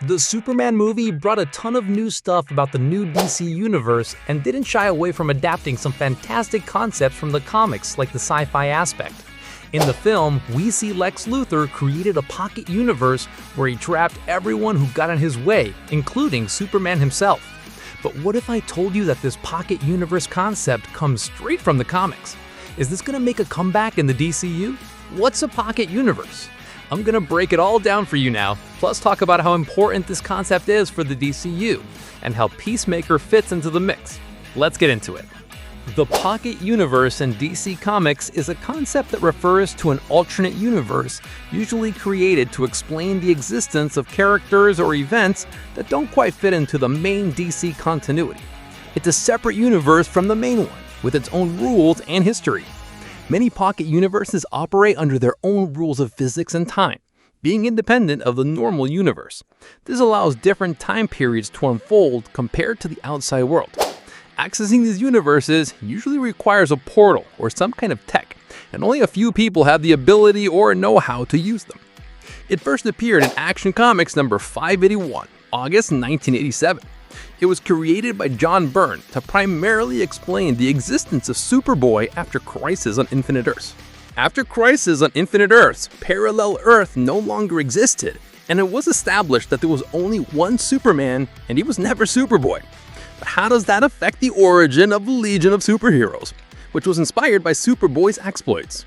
The Superman movie brought a ton of new stuff about the new DC universe and didn't shy away from adapting some fantastic concepts from the comics like the sci-fi aspect. In the film, we see Lex Luthor created a pocket universe where he trapped everyone who got in his way, including Superman himself. But what if I told you that this pocket universe concept comes straight from the comics? Is this gonna make a comeback in the DCU? What's a pocket universe? I'm gonna break it all down for you now, plus talk about how important this concept is for the DCU, and how Peacemaker fits into the mix. Let's get into it. The pocket universe in DC Comics is a concept that refers to an alternate universe, usually created to explain the existence of characters or events that don't quite fit into the main DC continuity. It's a separate universe from the main one, with its own rules and history. Many pocket universes operate under their own rules of physics and time, being independent of the normal universe. This allows different time periods to unfold compared to the outside world. Accessing these universes usually requires a portal or some kind of tech, and only a few people have the ability or know-how to use them. It first appeared in Action Comics number 581, August 1987. It was created by John Byrne to primarily explain the existence of Superboy after Crisis on Infinite Earths. After Crisis on Infinite Earths, Parallel Earth no longer existed, and it was established that there was only one Superman, and he was never Superboy. But how does that affect the origin of the Legion of Superheroes, which was inspired by Superboy's exploits?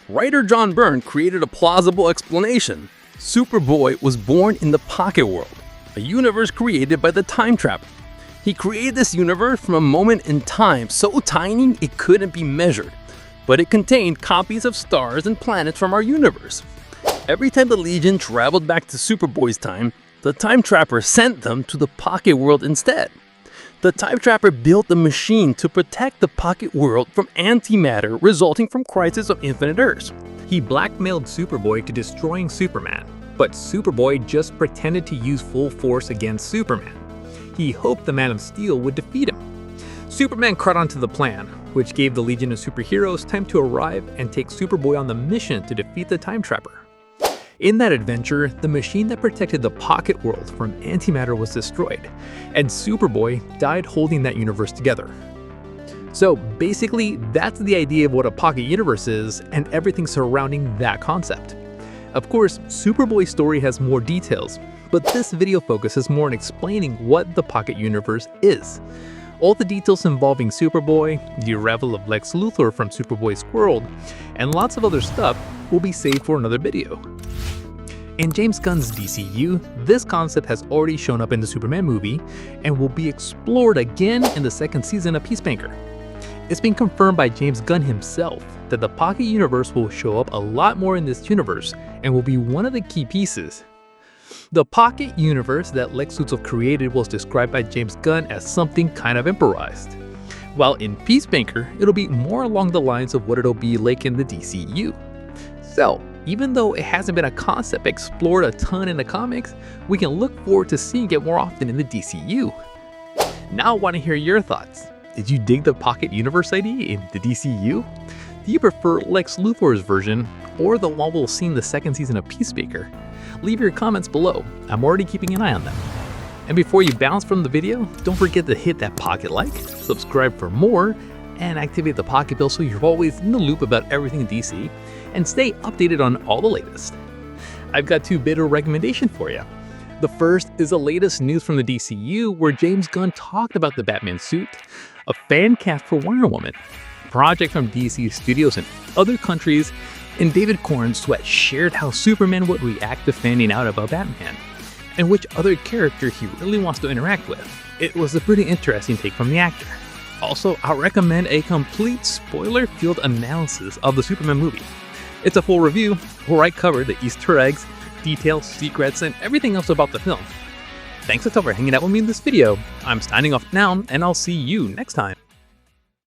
Writer John Byrne created a plausible explanation. Superboy was born in the Pocket World, a universe created by the Time Trapper. He created this universe from a moment in time so tiny it couldn't be measured, but it contained copies of stars and planets from our universe. Every time the Legion traveled back to Superboy's time, the Time Trapper sent them to the Pocket World instead. The Time Trapper built a machine to protect the Pocket World from antimatter resulting from Crisis of Infinite Earths. He blackmailed Superboy to destroying Superman, but Superboy just pretended to use full force against Superman. He hoped the Man of Steel would defeat him. Superman caught on to the plan, which gave the Legion of Superheroes time to arrive and take Superboy on the mission to defeat the Time Trapper. In that adventure, the machine that protected the Pocket World from antimatter was destroyed, and Superboy died holding that universe together. So basically, that's the idea of what a pocket universe is and everything surrounding that concept. Of course, Superboy's story has more details, but this video focuses more on explaining what the pocket universe is. All the details involving Superboy, the arrival of Lex Luthor from Superboy's world, and lots of other stuff will be saved for another video. In James Gunn's DCU, this concept has already shown up in the Superman movie and will be explored again in the second season of Peacemaker. It's been confirmed by James Gunn himself that the pocket universe will show up a lot more in this universe and will be one of the key pieces. The pocket universe that Lex Luthor created was described by James Gunn as something kind of improvised, while in Peacemaker, it'll be more along the lines of what it'll be like in the DCU. So, even though it hasn't been a concept explored a ton in the comics, we can look forward to seeing it more often in the DCU. Now I want to hear your thoughts. Did you dig the pocket universe idea in the DCU? Do you prefer Lex Luthor's version or the one we'll see in the second season of Peacemaker? Leave your comments below. I'm already keeping an eye on them. And before you bounce from the video, don't forget to hit that pocket like, subscribe for more, and activate the pocket bell so you're always in the loop about everything DC, and stay updated on all the latest. I've got two bits of recommendation for you. The first is the latest news from the DCU where James Gunn talked about the Batman suit, a fan cast for Wonder Woman, a project from DC Studios and other countries, and David Corn Sweat shared how Superman would react to finding out about Batman, and which other character he really wants to interact with. It was a pretty interesting take from the actor. Also, I'll recommend a complete spoiler-filled analysis of the Superman movie. It's a full review where I cover the Easter eggs, details, secrets, and everything else about the film. Thanks a ton for hanging out with me in this video. I'm signing off now, and I'll see you next time.